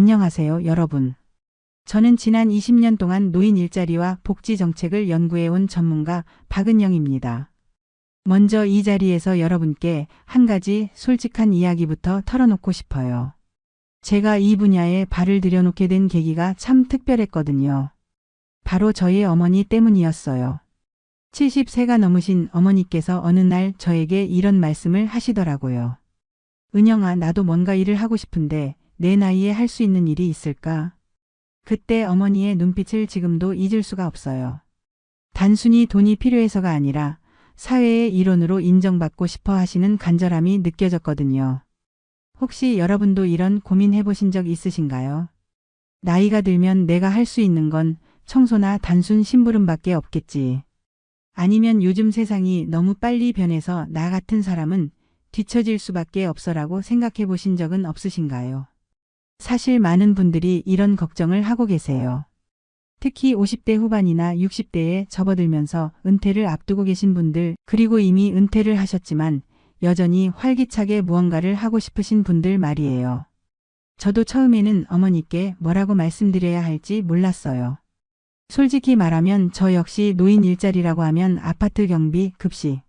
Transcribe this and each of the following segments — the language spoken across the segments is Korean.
안녕하세요, 여러분. 저는 지난 20년 동안 노인 일자리와 복지 정책을 연구해온 전문가 박은영입니다. 먼저 이 자리에서 여러분께 한 가지 솔직한 이야기부터 털어놓고 싶어요. 제가 이 분야에 발을 들여놓게 된 계기가 참 특별했거든요. 바로 저희 어머니 때문이었어요. 70세가 넘으신 어머니께서 어느 날 저에게 이런 말씀을 하시더라고요. 은영아, 나도 뭔가 일을 하고 싶은데 내 나이에 할 수 있는 일이 있을까? 그때 어머니의 눈빛을 지금도 잊을 수가 없어요. 단순히 돈이 필요해서가 아니라 사회의 일원으로 인정받고 싶어 하시는 간절함이 느껴졌거든요. 혹시 여러분도 이런 고민해 보신 적 있으신가요? 나이가 들면 내가 할 수 있는 건 청소나 단순 심부름밖에 없겠지. 아니면 요즘 세상이 너무 빨리 변해서 나 같은 사람은 뒤처질 수밖에 없어라고 생각해 보신 적은 없으신가요? 사실 많은 분들이 이런 걱정을 하고 계세요. 특히 50대 후반이나 60대에 접어들면서 은퇴를 앞두고 계신 분들, 그리고 이미 은퇴를 하셨지만 여전히 활기차게 무언가를 하고 싶으신 분들 말이에요. 저도 처음에는 어머니께 뭐라고 말씀드려야 할지 몰랐어요. 솔직히 말하면 저 역시 노인 일자리라고 하면 아파트 경비, 급식,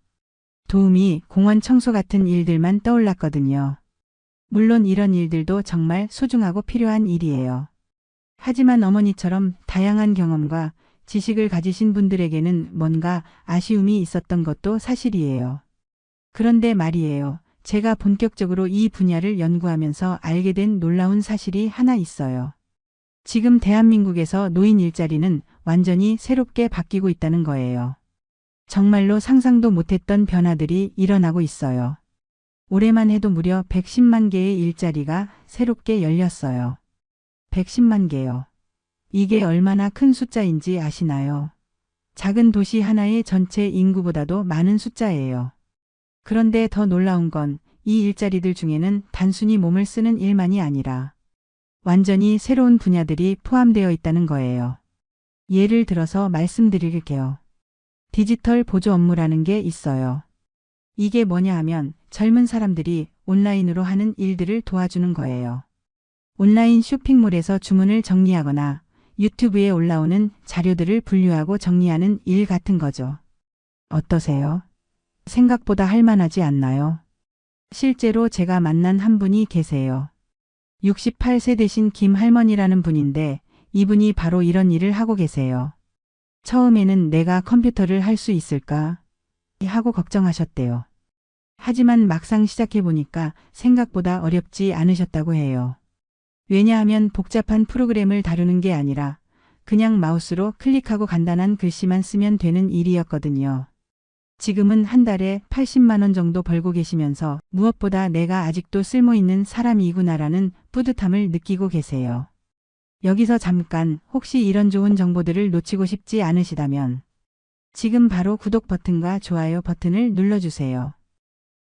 도우미, 공원 청소 같은 일들만 떠올랐거든요. 물론 이런 일들도 정말 소중하고 필요한 일이에요. 하지만 어머니처럼 다양한 경험과 지식을 가지신 분들에게는 뭔가 아쉬움이 있었던 것도 사실이에요. 그런데 말이에요. 제가 본격적으로 이 분야를 연구하면서 알게 된 놀라운 사실이 하나 있어요. 지금 대한민국에서 노인 일자리는 완전히 새롭게 바뀌고 있다는 거예요. 정말로 상상도 못했던 변화들이 일어나고 있어요. 올해만 해도 무려 110만 개의 일자리가 새롭게 열렸어요. 110만 개요. 이게 얼마나 큰 숫자인지 아시나요? 작은 도시 하나의 전체 인구보다도 많은 숫자예요. 그런데 더 놀라운 건 이 일자리들 중에는 단순히 몸을 쓰는 일만이 아니라 완전히 새로운 분야들이 포함되어 있다는 거예요. 예를 들어서 말씀드릴게요. 디지털 보조 업무라는 게 있어요. 이게 뭐냐 하면 젊은 사람들이 온라인으로 하는 일들을 도와주는 거예요. 온라인 쇼핑몰에서 주문을 정리하거나 유튜브에 올라오는 자료들을 분류하고 정리하는 일 같은 거죠. 어떠세요? 생각보다 할만하지 않나요? 실제로 제가 만난 한 분이 계세요. 68세 되신 김 할머니라는 분인데 이분이 바로 이런 일을 하고 계세요. 처음에는 내가 컴퓨터를 할 수 있을까? 하고 걱정하셨대요. 하지만 막상 시작해보니까 생각보다 어렵지 않으셨다고 해요. 왜냐하면 복잡한 프로그램을 다루는 게 아니라 그냥 마우스로 클릭하고 간단한 글씨만 쓰면 되는 일이었거든요. 지금은 한 달에 80만 원 정도 벌고 계시면서 무엇보다 내가 아직도 쓸모있는 사람이구나라는 뿌듯함을 느끼고 계세요. 여기서 잠깐 혹시 이런 좋은 정보들을 놓치고 싶지 않으시다면 지금 바로 구독 버튼과 좋아요 버튼을 눌러주세요.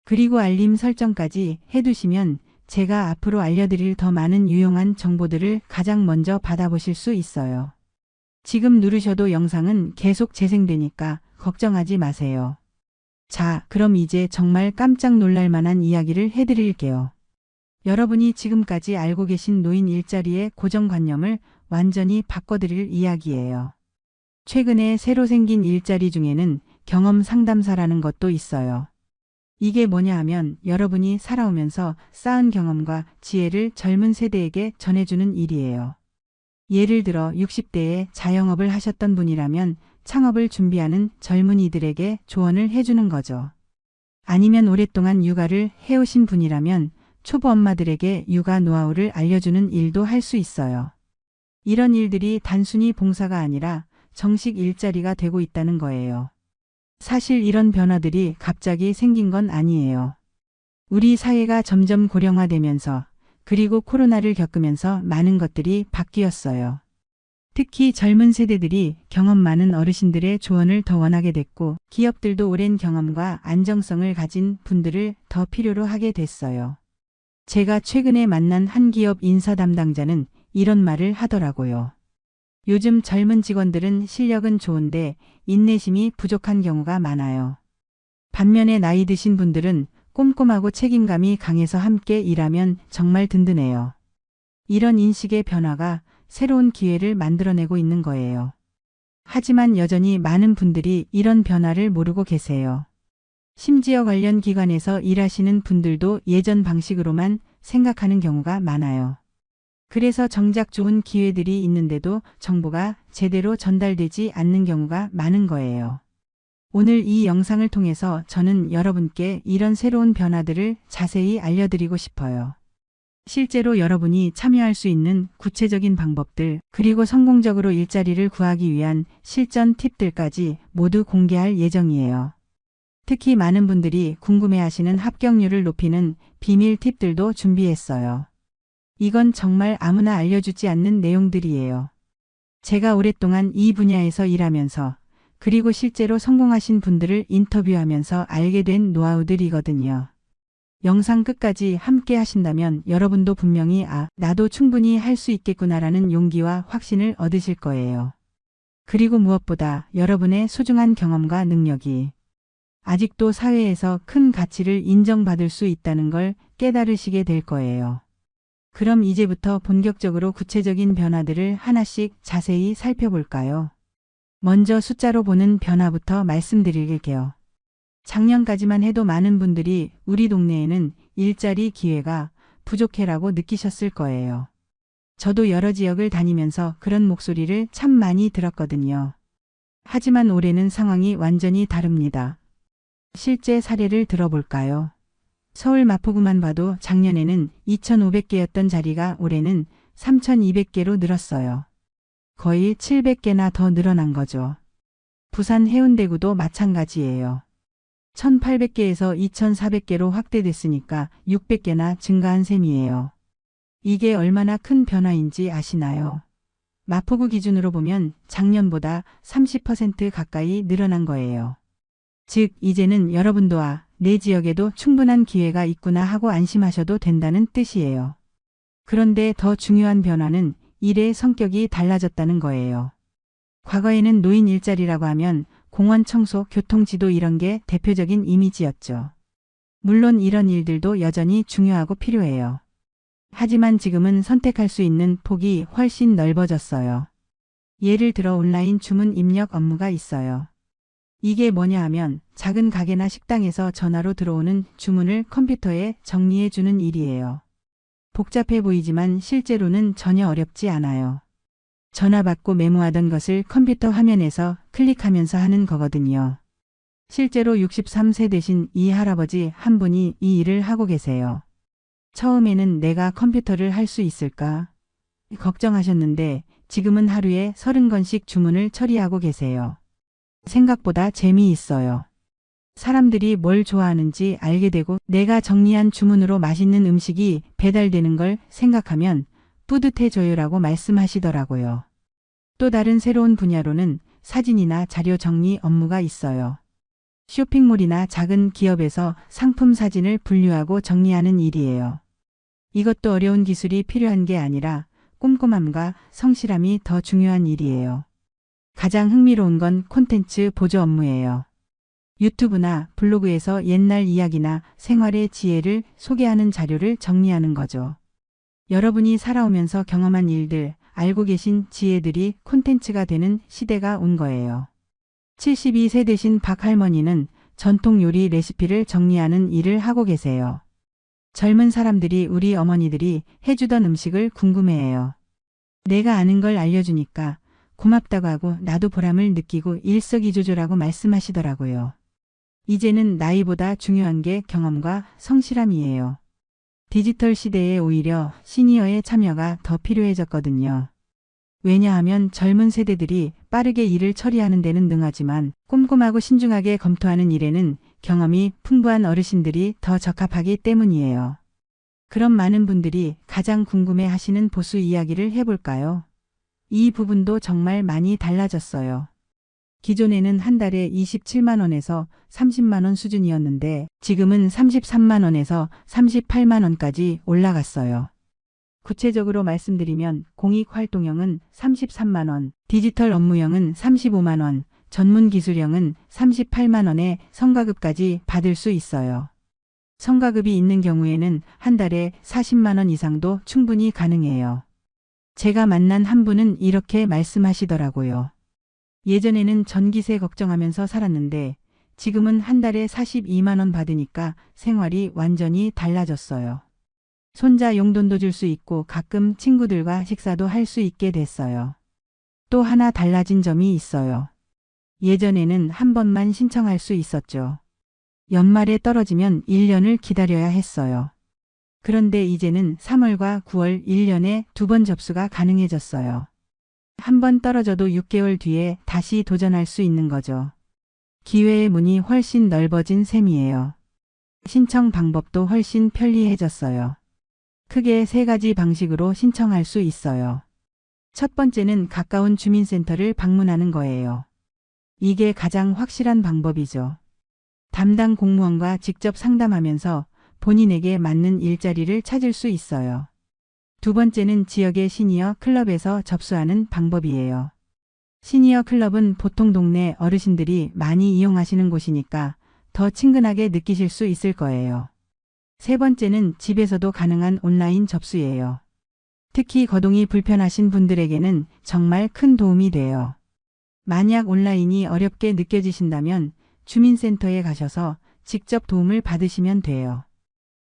그리고 알림 설정까지 해두시면 제가 앞으로 알려드릴 더 많은 유용한 정보들을 가장 먼저 받아보실 수 있어요. 지금 누르셔도 영상은 계속 재생되니까 걱정하지 마세요. 자, 그럼 이제 정말 깜짝 놀랄 만한 이야기를 해드릴게요. 여러분이 지금까지 알고 계신 노인 일자리의 고정관념을 완전히 바꿔드릴 이야기예요. 최근에 새로 생긴 일자리 중에는 경험 상담사라는 것도 있어요. 이게 뭐냐 하면 여러분이 살아오면서 쌓은 경험과 지혜를 젊은 세대에게 전해주는 일이에요. 예를 들어 60대에 자영업을 하셨던 분이라면 창업을 준비하는 젊은이들에게 조언을 해주는 거죠. 아니면 오랫동안 육아를 해오신 분이라면 초보 엄마들에게 육아 노하우를 알려주는 일도 할 수 있어요. 이런 일들이 단순히 봉사가 아니라 정식 일자리가 되고 있다는 거예요. 사실 이런 변화들이 갑자기 생긴 건 아니에요. 우리 사회가 점점 고령화되면서 그리고 코로나를 겪으면서 많은 것들이 바뀌었어요. 특히 젊은 세대들이 경험 많은 어르신들의 조언을 더 원하게 됐고 기업들도 오랜 경험과 안정성을 가진 분들을 더 필요로 하게 됐어요. 제가 최근에 만난 한 기업 인사 담당자는 이런 말을 하더라고요. 요즘 젊은 직원들은 실력은 좋은데 인내심이 부족한 경우가 많아요. 반면에 나이 드신 분들은 꼼꼼하고 책임감이 강해서 함께 일하면 정말 든든해요. 이런 인식의 변화가 새로운 기회를 만들어내고 있는 거예요. 하지만 여전히 많은 분들이 이런 변화를 모르고 계세요. 심지어 관련 기관에서 일하시는 분들도 예전 방식으로만 생각하는 경우가 많아요. 그래서 정작 좋은 기회들이 있는데도 정보가 제대로 전달되지 않는 경우가 많은 거예요. 오늘 이 영상을 통해서 저는 여러분께 이런 새로운 변화들을 자세히 알려드리고 싶어요. 실제로 여러분이 참여할 수 있는 구체적인 방법들, 그리고 성공적으로 일자리를 구하기 위한 실전 팁들까지 모두 공개할 예정이에요. 특히 많은 분들이 궁금해하시는 합격률을 높이는 비밀 팁들도 준비했어요. 이건 정말 아무나 알려주지 않는 내용들이에요. 제가 오랫동안 이 분야에서 일하면서 그리고 실제로 성공하신 분들을 인터뷰하면서 알게 된 노하우들이거든요. 영상 끝까지 함께 하신다면 여러분도 분명히 나도 충분히 할 수 있겠구나라는 용기와 확신을 얻으실 거예요. 그리고 무엇보다 여러분의 소중한 경험과 능력이 아직도 사회에서 큰 가치를 인정받을 수 있다는 걸 깨달으시게 될 거예요. 그럼 이제부터 본격적으로 구체적인 변화들을 하나씩 자세히 살펴볼까요? 먼저 숫자로 보는 변화부터 말씀드릴게요. 작년까지만 해도 많은 분들이 우리 동네에는 일자리 기회가 부족해라고 느끼셨을 거예요. 저도 여러 지역을 다니면서 그런 목소리를 참 많이 들었거든요. 하지만 올해는 상황이 완전히 다릅니다. 실제 사례를 들어볼까요? 서울 마포구만 봐도 작년에는 2,500개였던 자리가 올해는 3,200개로 늘었어요. 거의 700개나 더 늘어난 거죠. 부산 해운대구도 마찬가지예요. 1,800개에서 2,400개로 확대됐으니까 600개나 증가한 셈이에요. 이게 얼마나 큰 변화인지 아시나요? 마포구 기준으로 보면 작년보다 30% 가까이 늘어난 거예요. 즉 이제는 여러분도 내 지역에도 충분한 기회가 있구나 하고 안심하셔도 된다는 뜻이에요. 그런데 더 중요한 변화는 일의 성격이 달라졌다는 거예요. 과거에는 노인 일자리라고 하면 공원 청소, 교통지도 이런 게 대표적인 이미지였죠. 물론 이런 일들도 여전히 중요하고 필요해요. 하지만 지금은 선택할 수 있는 폭이 훨씬 넓어졌어요. 예를 들어 온라인 주문 입력 업무가 있어요. 이게 뭐냐 하면 작은 가게나 식당에서 전화로 들어오는 주문을 컴퓨터에 정리해 주는 일이에요. 복잡해 보이지만 실제로는 전혀 어렵지 않아요. 전화 받고 메모하던 것을 컴퓨터 화면에서 클릭하면서 하는 거거든요. 실제로 63세 되신 이 할아버지 한 분이 이 일을 하고 계세요. 처음에는 내가 컴퓨터를 할 수 있을까 걱정하셨는데 지금은 하루에 30건씩 주문을 처리하고 계세요. 생각보다 재미있어요. 사람들이 뭘 좋아하는지 알게 되고 내가 정리한 주문으로 맛있는 음식이 배달되는 걸 생각하면 뿌듯해져요라고 말씀하시더라고요. 또 다른 새로운 분야로는 사진이나 자료 정리 업무가 있어요. 쇼핑몰이나 작은 기업에서 상품 사진을 분류하고 정리하는 일이에요. 이것도 어려운 기술이 필요한 게 아니라 꼼꼼함과 성실함이 더 중요한 일이에요. 가장 흥미로운 건 콘텐츠 보조 업무예요. 유튜브나 블로그에서 옛날 이야기나 생활의 지혜를 소개하는 자료를 정리하는 거죠. 여러분이 살아오면서 경험한 일들, 알고 계신 지혜들이 콘텐츠가 되는 시대가 온 거예요. 72세 되신 박 할머니는 전통 요리 레시피를 정리하는 일을 하고 계세요. 젊은 사람들이 우리 어머니들이 해주던 음식을 궁금해해요. 내가 아는 걸 알려주니까 고맙다고 하고 나도 보람을 느끼고 일석이조조라고 말씀하시더라고요. 이제는 나이보다 중요한 게 경험과 성실함이에요. 디지털 시대에 오히려 시니어의 참여가 더 필요해졌거든요. 왜냐하면 젊은 세대들이 빠르게 일을 처리하는 데는 능하지만 꼼꼼하고 신중하게 검토하는 일에는 경험이 풍부한 어르신들이 더 적합하기 때문이에요. 그럼 많은 분들이 가장 궁금해 하시는 보수 이야기를 해볼까요? 이 부분도 정말 많이 달라졌어요. 기존에는 한 달에 27만 원에서 30만 원 수준이었는데 지금은 33만 원에서 38만 원까지 올라갔어요. 구체적으로 말씀드리면 공익활동형은 33만 원, 디지털 업무형은 35만 원, 전문 기술형은 38만 원의 성과급까지 받을 수 있어요. 성과급이 있는 경우에는 한 달에 40만 원 이상도 충분히 가능해요. 제가 만난 한 분은 이렇게 말씀하시더라고요. 예전에는 전기세 걱정하면서 살았는데 지금은 한 달에 42만 원 받으니까 생활이 완전히 달라졌어요. 손자 용돈도 줄 수 있고 가끔 친구들과 식사도 할 수 있게 됐어요. 또 하나 달라진 점이 있어요. 예전에는 한 번만 신청할 수 있었죠. 연말에 떨어지면 1년을 기다려야 했어요. 그런데 이제는 3월과 9월 1년에 2번 접수가 가능해졌어요. 한 번 떨어져도 6개월 뒤에 다시 도전할 수 있는 거죠. 기회의 문이 훨씬 넓어진 셈이에요. 신청 방법도 훨씬 편리해졌어요. 크게 3가지 방식으로 신청할 수 있어요. 첫 번째는 가까운 주민센터를 방문하는 거예요. 이게 가장 확실한 방법이죠. 담당 공무원과 직접 상담하면서 본인에게 맞는 일자리를 찾을 수 있어요. 두 번째는 지역의 시니어 클럽에서 접수하는 방법이에요. 시니어 클럽은 보통 동네 어르신들이 많이 이용하시는 곳이니까 더 친근하게 느끼실 수 있을 거예요. 세 번째는 집에서도 가능한 온라인 접수예요. 특히 거동이 불편하신 분들에게는 정말 큰 도움이 돼요. 만약 온라인이 어렵게 느껴지신다면 주민센터에 가셔서 직접 도움을 받으시면 돼요.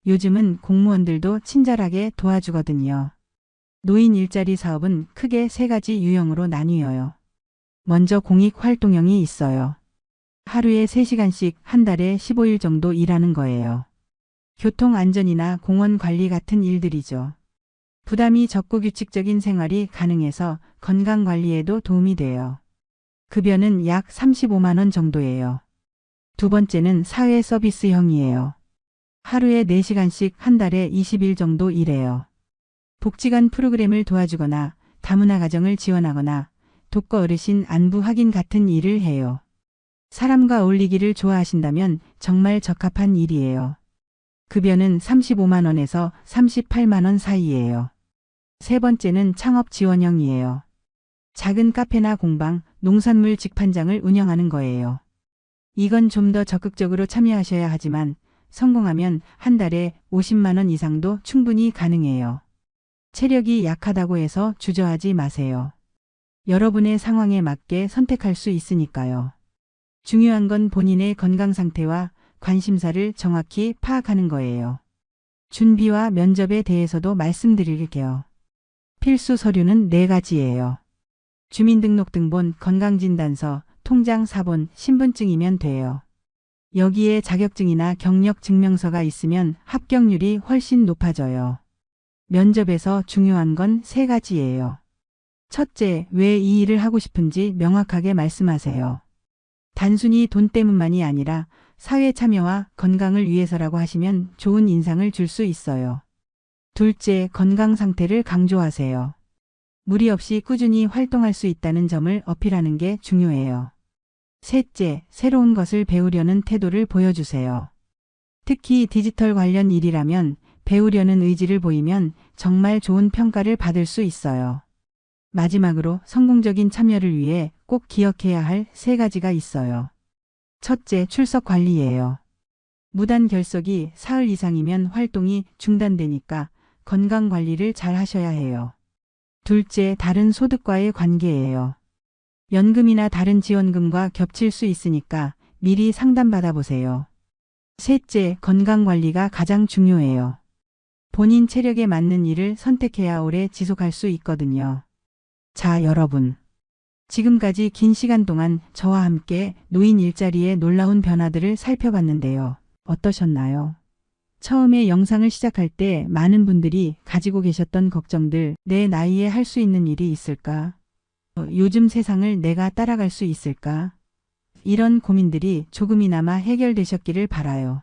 요즘은 공무원들도 친절하게 도와주거든요. 노인 일자리 사업은 크게 3가지 유형으로 나뉘어요. 먼저 공익활동형이 있어요. 하루에 3시간씩 한 달에 15일 정도 일하는 거예요. 교통안전이나 공원 관리 같은 일들이죠. 부담이 적고 규칙적인 생활이 가능해서 건강관리에도 도움이 돼요. 급여는 약 35만 원 정도예요. 두 번째는 사회 서비스형이에요. 하루에 4시간씩 한 달에 20일 정도 일해요. 복지관 프로그램을 도와주거나 다문화 가정을 지원하거나 독거 어르신 안부 확인 같은 일을 해요. 사람과 어울리기를 좋아하신다면 정말 적합한 일이에요. 급여는 35만 원에서 38만 원 사이예요. 세 번째는 창업 지원형이에요. 작은 카페나 공방, 농산물 직판장을 운영하는 거예요. 이건 좀 더 적극적으로 참여하셔야 하지만 성공하면 한 달에 50만 원 이상도 충분히 가능해요. 체력이 약하다고 해서 주저하지 마세요. 여러분의 상황에 맞게 선택할 수 있으니까요. 중요한 건 본인의 건강 상태와 관심사를 정확히 파악하는 거예요. 준비와 면접에 대해서도 말씀드릴게요. 필수 서류는 4가지예요. 주민등록등본, 건강진단서, 통장 사본, 신분증이면 돼요. 여기에 자격증이나 경력증명서가 있으면 합격률이 훨씬 높아져요. 면접에서 중요한 건 3가지예요. 첫째, 왜 이 일을 하고 싶은지 명확하게 말씀하세요. 단순히 돈 때문만이 아니라 사회 참여와 건강을 위해서라고 하시면 좋은 인상을 줄 수 있어요. 둘째, 건강 상태를 강조하세요. 무리 없이 꾸준히 활동할 수 있다는 점을 어필하는 게 중요해요. 셋째, 새로운 것을 배우려는 태도를 보여주세요. 특히 디지털 관련 일이라면 배우려는 의지를 보이면 정말 좋은 평가를 받을 수 있어요. 마지막으로 성공적인 참여를 위해 꼭 기억해야 할 3가지가 있어요. 첫째, 출석 관리예요. 무단 결석이 사흘 이상이면 활동이 중단되니까 건강 관리를 잘 하셔야 해요. 둘째, 다른 소득과의 관계예요. 연금이나 다른 지원금과 겹칠 수 있으니까 미리 상담받아 보세요. 셋째, 건강 관리가 가장 중요해요. 본인 체력에 맞는 일을 선택해야 오래 지속할 수 있거든요. 자, 여러분. 지금까지 긴 시간 동안 저와 함께 노인 일자리의 놀라운 변화들을 살펴봤는데요. 어떠셨나요? 처음에 영상을 시작할 때 많은 분들이 가지고 계셨던 걱정들, 내 나이에 할 수 있는 일이 있을까? 요즘 세상을 내가 따라갈 수 있을까? 이런 고민들이 조금이나마 해결되셨기를 바라요.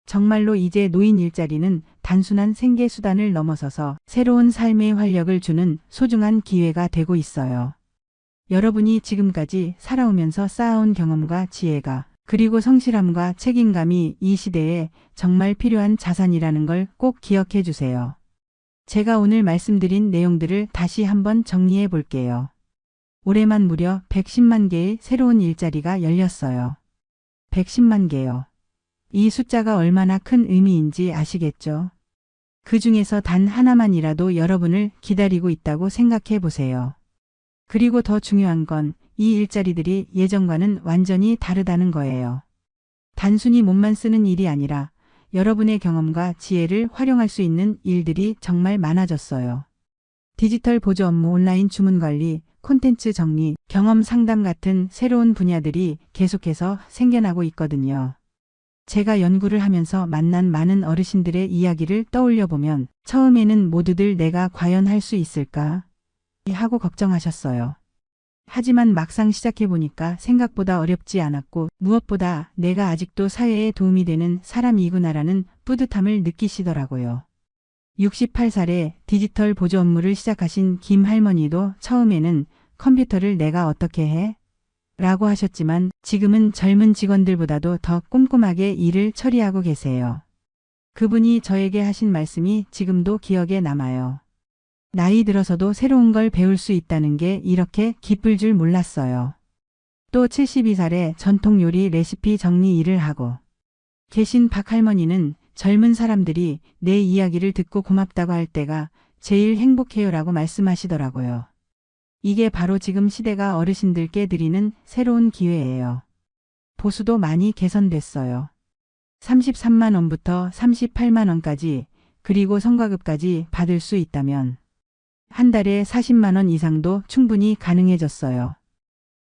정말로 이제 노인 일자리는 단순한 생계수단을 넘어서서 새로운 삶의 활력을 주는 소중한 기회가 되고 있어요. 여러분이 지금까지 살아오면서 쌓아온 경험과 지혜가 그리고 성실함과 책임감이 이 시대에 정말 필요한 자산이라는 걸 꼭 기억해 주세요. 제가 오늘 말씀드린 내용들을 다시 한번 정리해 볼게요. 올해만 무려 110만 개의 새로운 일자리가 열렸어요. 110만 개요. 이 숫자가 얼마나 큰 의미인지 아시겠죠? 그 중에서 단 하나만이라도 여러분을 기다리고 있다고 생각해 보세요. 그리고 더 중요한 건 이 일자리들이 예전과는 완전히 다르다는 거예요. 단순히 몸만 쓰는 일이 아니라 여러분의 경험과 지혜를 활용할 수 있는 일들이 정말 많아졌어요. 디지털 보조 업무, 온라인 주문 관리, 콘텐츠 정리, 경험 상담 같은 새로운 분야들이 계속해서 생겨나고 있거든요. 제가 연구를 하면서 만난 많은 어르신들의 이야기를 떠올려 보면 처음에는 모두들 내가 과연 할 수 있을까? 하고 걱정하셨어요. 하지만 막상 시작해 보니까 생각보다 어렵지 않았고 무엇보다 내가 아직도 사회에 도움이 되는 사람이구나라는 뿌듯함을 느끼시더라고요. 68살에 디지털 보조 업무를 시작하신 김 할머니도 처음에는 컴퓨터를 내가 어떻게 해? 라고 하셨지만 지금은 젊은 직원들보다도 더 꼼꼼하게 일을 처리하고 계세요. 그분이 저에게 하신 말씀이 지금도 기억에 남아요. 나이 들어서도 새로운 걸 배울 수 있다는 게 이렇게 기쁠 줄 몰랐어요. 또 72살에 전통 요리 레시피 정리 일을 하고 계신 박 할머니는 젊은 사람들이 내 이야기를 듣고 고맙다고 할 때가 제일 행복해요라고 말씀하시더라고요. 이게 바로 지금 시대가 어르신들께 드리는 새로운 기회예요. 보수도 많이 개선됐어요. 33만 원부터 38만 원까지 그리고 성과급까지 받을 수 있다면 한 달에 40만 원 이상도 충분히 가능해졌어요.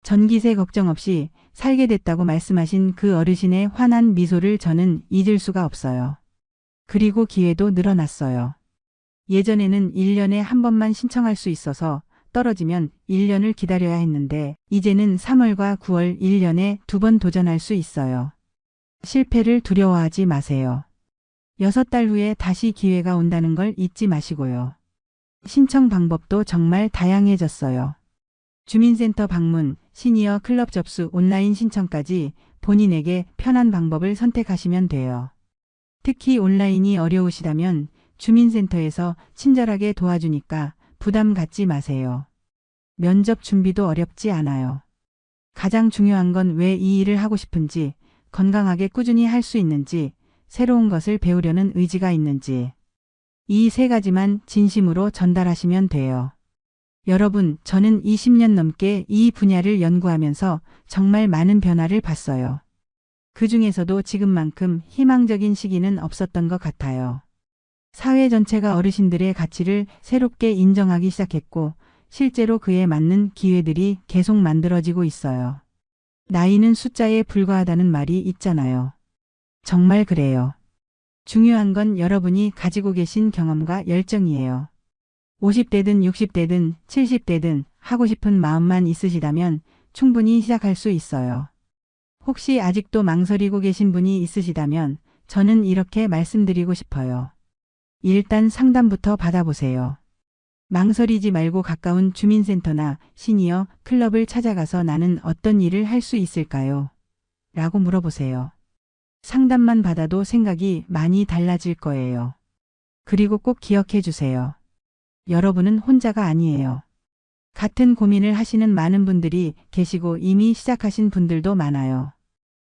전기세 걱정 없이 살게 됐다고 말씀하신 그 어르신의 환한 미소를 저는 잊을 수가 없어요. 그리고 기회도 늘어났어요. 예전에는 1년에 한 번만 신청할 수 있어서 떨어지면 1년을 기다려야 했는데 이제는 3월과 9월 1년에 2번 도전할 수 있어요. 실패를 두려워하지 마세요. 6달 후에 다시 기회가 온다는 걸 잊지 마시고요. 신청 방법도 정말 다양해졌어요. 주민센터 방문, 시니어 클럽 접수, 온라인 신청까지 본인에게 편한 방법을 선택하시면 돼요. 특히 온라인이 어려우시다면 주민센터에서 친절하게 도와주니까 부담 갖지 마세요. 면접 준비도 어렵지 않아요. 가장 중요한 건 왜 이 일을 하고 싶은지, 건강하게 꾸준히 할 수 있는지, 새로운 것을 배우려는 의지가 있는지. 이 세 가지만 진심으로 전달하시면 돼요. 여러분, 저는 20년 넘게 이 분야를 연구하면서 정말 많은 변화를 봤어요. 그 중에서도 지금만큼 희망적인 시기는 없었던 것 같아요. 사회 전체가 어르신들의 가치를 새롭게 인정하기 시작했고 실제로 그에 맞는 기회들이 계속 만들어지고 있어요. 나이는 숫자에 불과하다는 말이 있잖아요. 정말 그래요. 중요한 건 여러분이 가지고 계신 경험과 열정이에요. 50대든 60대든 70대든 하고 싶은 마음만 있으시다면 충분히 시작할 수 있어요. 혹시 아직도 망설이고 계신 분이 있으시다면 저는 이렇게 말씀드리고 싶어요. 일단 상담부터 받아보세요. 망설이지 말고 가까운 주민센터나 시니어 클럽을 찾아가서 나는 어떤 일을 할 수 있을까요? 라고 물어보세요. 상담만 받아도 생각이 많이 달라질 거예요. 그리고 꼭 기억해 주세요. 여러분은 혼자가 아니에요. 같은 고민을 하시는 많은 분들이 계시고 이미 시작하신 분들도 많아요.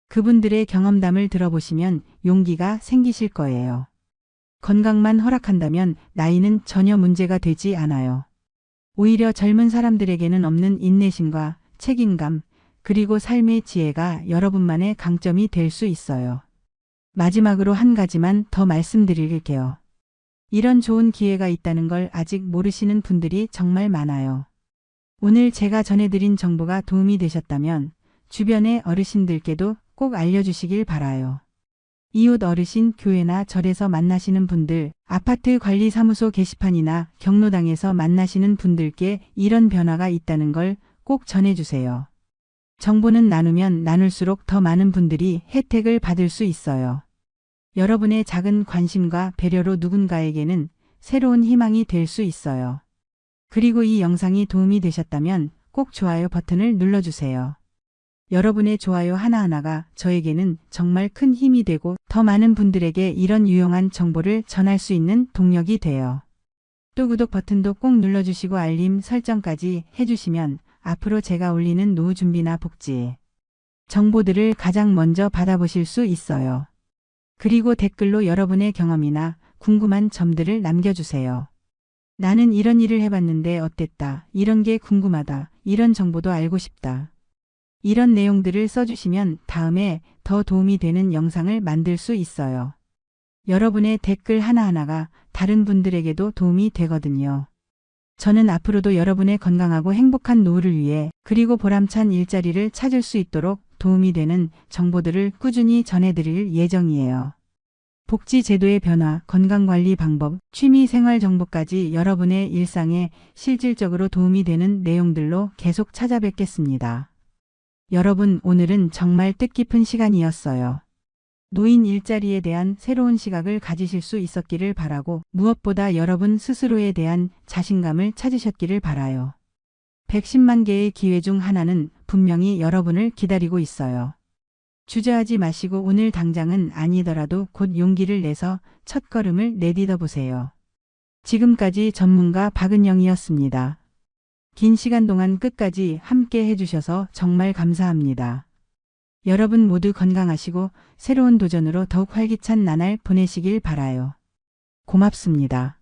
그분들의 경험담을 들어보시면 용기가 생기실 거예요. 건강만 허락한다면 나이는 전혀 문제가 되지 않아요. 오히려 젊은 사람들에게는 없는 인내심과 책임감, 그리고 삶의 지혜가 여러분만의 강점이 될 수 있어요. 마지막으로 한 가지만 더 말씀드릴게요. 이런 좋은 기회가 있다는 걸 아직 모르시는 분들이 정말 많아요. 오늘 제가 전해드린 정보가 도움이 되셨다면 주변의 어르신들께도 꼭 알려주시길 바라요. 이웃 어르신, 교회나 절에서 만나시는 분들, 아파트 관리사무소 게시판이나 경로당에서 만나시는 분들께 이런 변화가 있다는 걸 꼭 전해주세요. 정보는 나누면 나눌수록 더 많은 분들이 혜택을 받을 수 있어요. 여러분의 작은 관심과 배려로 누군가에게는 새로운 희망이 될 수 있어요. 그리고 이 영상이 도움이 되셨다면 꼭 좋아요 버튼을 눌러주세요. 여러분의 좋아요 하나하나가 저에게는 정말 큰 힘이 되고 더 많은 분들에게 이런 유용한 정보를 전할 수 있는 동력이 돼요. 또 구독 버튼도 꼭 눌러주시고 알림 설정까지 해주시면 앞으로 제가 올리는 노후 준비나 복지 정보들을 가장 먼저 받아보실 수 있어요. 그리고 댓글로 여러분의 경험이나 궁금한 점들을 남겨주세요. 나는 이런 일을 해봤는데 어땠다. 이런 게 궁금하다. 이런 정보도 알고 싶다. 이런 내용들을 써주시면 다음에 더 도움이 되는 영상을 만들 수 있어요. 여러분의 댓글 하나하나가 다른 분들에게도 도움이 되거든요. 저는 앞으로도 여러분의 건강하고 행복한 노후를 위해 그리고 보람찬 일자리를 찾을 수 있도록 도움이 되는 정보들을 꾸준히 전해드릴 예정이에요. 복지제도의 변화, 건강관리 방법, 취미생활 정보까지 여러분의 일상에 실질적으로 도움이 되는 내용들로 계속 찾아뵙겠습니다. 여러분, 오늘은 정말 뜻깊은 시간이었어요. 노인 일자리에 대한 새로운 시각을 가지실 수 있었기를 바라고 무엇보다 여러분 스스로에 대한 자신감을 찾으셨기를 바라요. 110만 개의 기회 중 하나는 분명히 여러분을 기다리고 있어요. 주저하지 마시고 오늘 당장은 아니더라도 곧 용기를 내서 첫걸음을 내딛어 보세요. 지금까지 전문가 박은영이었습니다. 긴 시간 동안 끝까지 함께 해주셔서 정말 감사합니다. 여러분 모두 건강하시고 새로운 도전으로 더욱 활기찬 나날 보내시길 바라요. 고맙습니다.